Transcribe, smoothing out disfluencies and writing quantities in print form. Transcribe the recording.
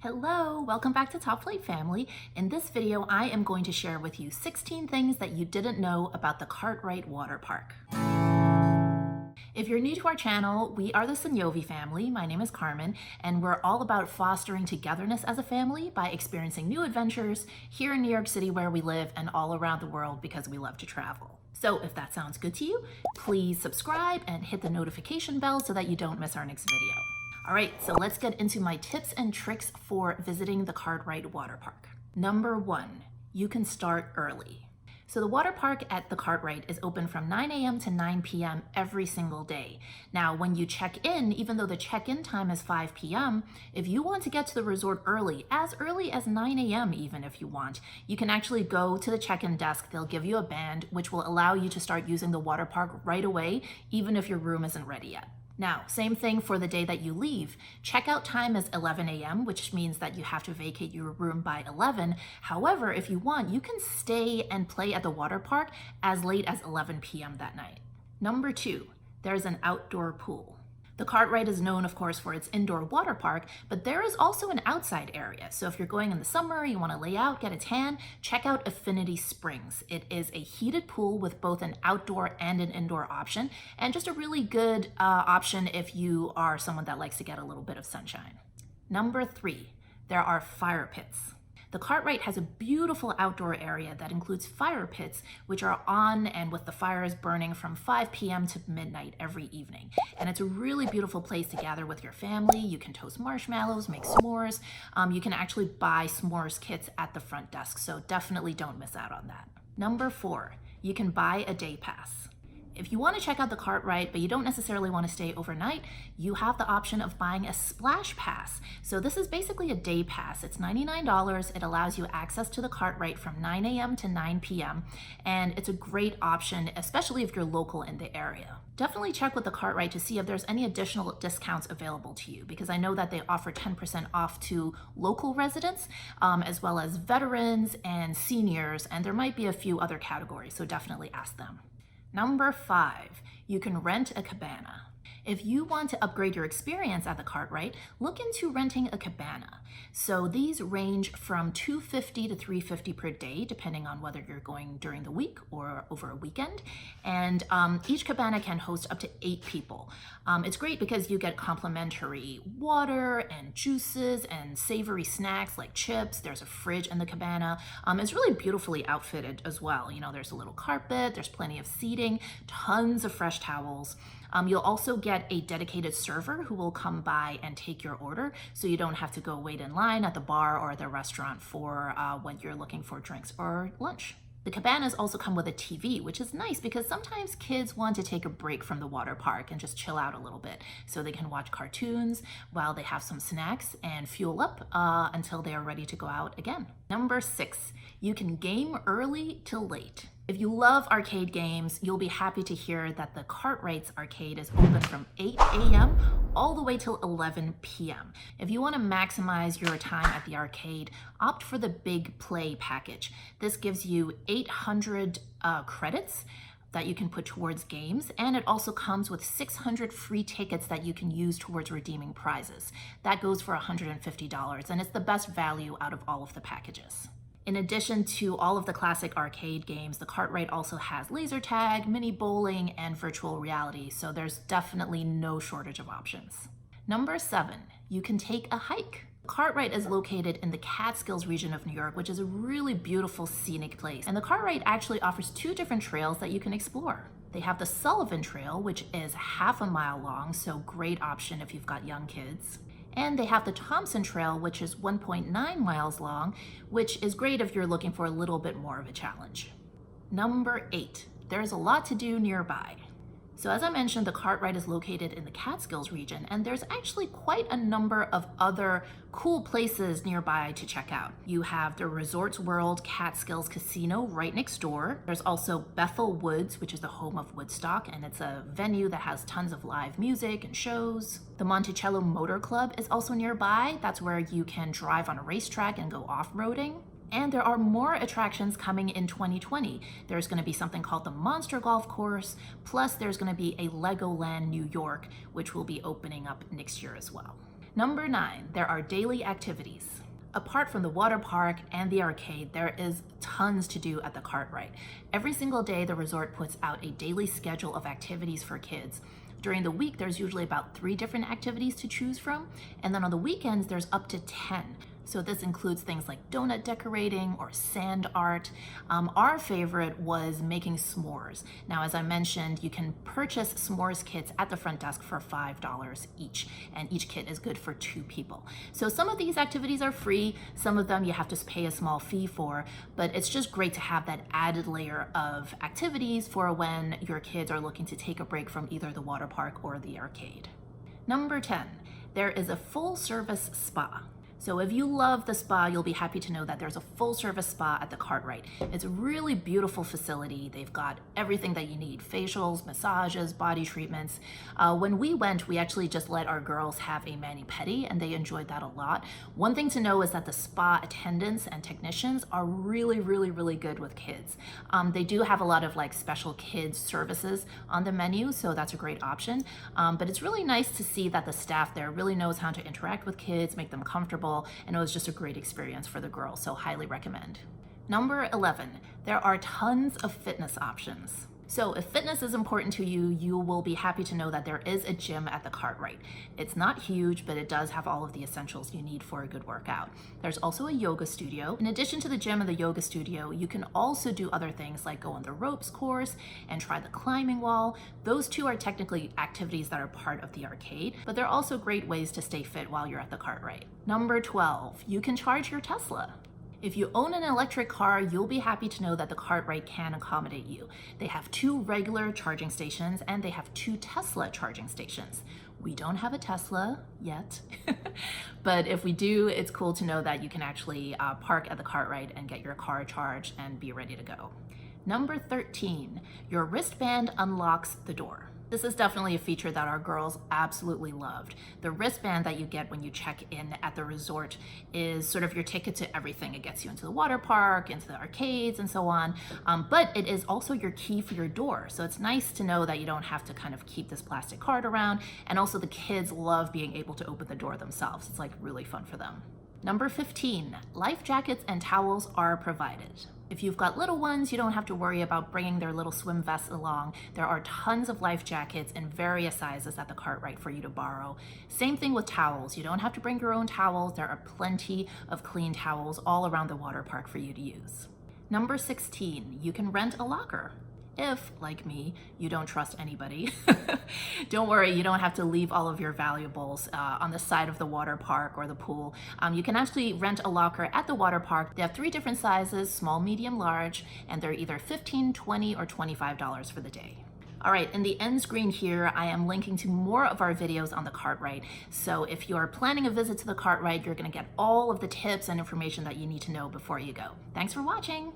Hello, welcome back to Top Flight family. In this video, I am going to share with you 16 things that you didn't know about the Kartrite Water Park. If you're new to our channel, we are the Sognonvi family. My name is Carmen, and we're all about fostering togetherness as a family by experiencing new adventures here in New York City where we live and all around the world because we love to travel. So if that sounds good to you, please subscribe and hit the notification bell so that you don't miss our next video. All right, so let's get into my tips and tricks for visiting the Kartrite Water Park. Number 1, you can start early. So the water park at the Kartrite is open from 9 a.m. to 9 p.m. every single day. Now, when you check in, even though the check-in time is 5 p.m., if you want to get to the resort early as 9 a.m. even if you want, you can actually go to the check-in desk. They'll give you a band, which will allow you to start using the water park right away, even if your room isn't ready yet. Now, same thing for the day that you leave. Checkout time is 11 a.m., which means that you have to vacate your room by 11. However, if you want, you can stay and play at the water park as late as 11 p.m. that night. Number 2, there's an outdoor pool. The Kartrite is known, of course, for its indoor water park, but there is also an outside area. So if you're going in the summer, you want to lay out, get a tan, check out Affinity Springs. It is a heated pool with both an outdoor and an indoor option, and just a really good option if you are someone that likes to get a little bit of sunshine. Number 3, there are fire pits. The Kartrite has a beautiful outdoor area that includes fire pits, which are on and with the fires burning from 5 p.m. to midnight every evening. And it's a really beautiful place to gather with your family. You can toast marshmallows, make s'mores. You can actually buy s'mores kits at the front desk, so definitely don't miss out on that. Number 4, you can buy a day pass. If you want to check out the Kartrite, but you don't necessarily want to stay overnight, you have the option of buying a splash pass. So this is basically a day pass. It's $99. It allows you access to the Kartrite from 9 a.m. to 9 p.m. And it's a great option, especially if you're local in the area. Definitely check with the Kartrite to see if there's any additional discounts available to you, because I know that they offer 10% off to local residents, as well as veterans and seniors, and there might be a few other categories, so definitely ask them. Number 5, you can rent a cabana. If you want to upgrade your experience at the Kartrite, look into renting a cabana. So these range from $250 to $350 per day, depending on whether you're going during the week or over a weekend. And each cabana can host up to 8 people. It's great because you get complimentary water and juices and savory snacks like chips. There's a fridge in the cabana. It's really beautifully outfitted as well. You know, there's a little carpet, there's plenty of seating, tons of fresh towels. You'll also get a dedicated server who will come by and take your order, so you don't have to go wait in line at the bar or the restaurant for when you're looking for drinks or lunch. The cabanas also come with a TV, which is nice because sometimes kids want to take a break from the water park and just chill out a little bit, so they can watch cartoons while they have some snacks and fuel up until they are ready to go out again. Number 6, you can game early till late. If you love arcade games, you'll be happy to hear that the Kartrite's arcade is open from 8 a.m. all the way till 11 p.m. If you want to maximize your time at the arcade, opt for the Big Play package. This gives you 800 credits that you can put towards games, and it also comes with 600 free tickets that you can use towards redeeming prizes. That goes for $150, and it's the best value out of all of the packages. In addition to all of the classic arcade games, the Kartrite also has laser tag, mini bowling, and virtual reality, so there's definitely no shortage of options. Number 7, you can take a hike. Kartrite is located in the Catskills region of New York, which is a really beautiful scenic place. And the Kartrite actually offers 2 different trails that you can explore. They have the Sullivan Trail, which is half a mile long, so great option if you've got young kids. And they have the Thompson Trail, which is 1.9 miles long, which is great if you're looking for a little bit more of a challenge. Number 8, there's a lot to do nearby. So as I mentioned, the Kartrite is located in the Catskills region, and there's actually quite a number of other cool places nearby to check out. You have the Resorts World Catskills Casino right next door. There's also Bethel Woods, which is the home of Woodstock, and it's a venue that has tons of live music and shows. The Monticello Motor Club is also nearby. That's where you can drive on a racetrack and go off-roading. And there are more attractions coming in 2020. There's going to be something called the Monster Golf Course, plus there's going to be a Legoland New York, which will be opening up next year as well. Number 9, there are daily activities. Apart from the water park and the arcade, there is tons to do at the Kartrite. Every single day, the resort puts out a daily schedule of activities for kids. During the week, there's usually about 3 different activities to choose from, and then on the weekends, there's up to 10. So this includes things like donut decorating or sand art. Our favorite was making s'mores. Now, as I mentioned, you can purchase s'mores kits at the front desk for $5 each, and each kit is good for 2 people. So some of these activities are free, some of them you have to pay a small fee for, but it's just great to have that added layer of activities for when your kids are looking to take a break from either the water park or the arcade. Number 10, there is a full-service spa. So if you love the spa, you'll be happy to know that there's a full-service spa at the Kartrite. It's a really beautiful facility. They've got everything that you need: facials, massages, body treatments. When we went, we actually just let our girls have a mani-pedi, and they enjoyed that a lot. One thing to know is that the spa attendants and technicians are really, really, really good with kids. They do have a lot of like special kids services on the menu, so that's a great option. But it's really nice to see that the staff there really knows how to interact with kids, make them comfortable, and it was just a great experience for the girls, so highly recommend. Number 11, there are tons of fitness options. So if fitness is important to you, you will be happy to know that there is a gym at the Kartrite. It's not huge, but it does have all of the essentials you need for a good workout. There's also a yoga studio. In addition to the gym and the yoga studio, you can also do other things like go on the ropes course and try the climbing wall. Those 2 are technically activities that are part of the arcade, but they're also great ways to stay fit while you're at the Kartrite. Number 12, you can charge your Tesla. If you own an electric car, you'll be happy to know that the Kartrite can accommodate you. They have 2 regular charging stations and they have 2 Tesla charging stations. We don't have a Tesla yet, but if we do, it's cool to know that you can actually park at the Kartrite and get your car charged and be ready to go. Number 13, your wristband unlocks the door. This is definitely a feature that our girls absolutely loved. The wristband that you get when you check in at the resort is sort of your ticket to everything. It gets you into the water park, into the arcades, and so on. But it is also your key for your door. So it's nice to know that you don't have to kind of keep this plastic card around. And also the kids love being able to open the door themselves. It's like really fun for them. Number 15, life jackets and towels are provided. If you've got little ones, you don't have to worry about bringing their little swim vests along. There are tons of life jackets in various sizes at the Kartrite for you to borrow. Same thing with towels. You don't have to bring your own towels. There are plenty of clean towels all around the water park for you to use. Number 16, you can rent a locker. If, like me, you don't trust anybody, don't worry, you don't have to leave all of your valuables on the side of the water park or the pool. You can actually rent a locker at the water park. They have 3 different sizes: small, medium, large, and they're either $15, $20, or $25 for the day. All right, in the end screen here, I am linking to more of our videos on the Kartrite. So if you're planning a visit to the Kartrite, you're gonna get all of the tips and information that you need to know before you go. Thanks for watching.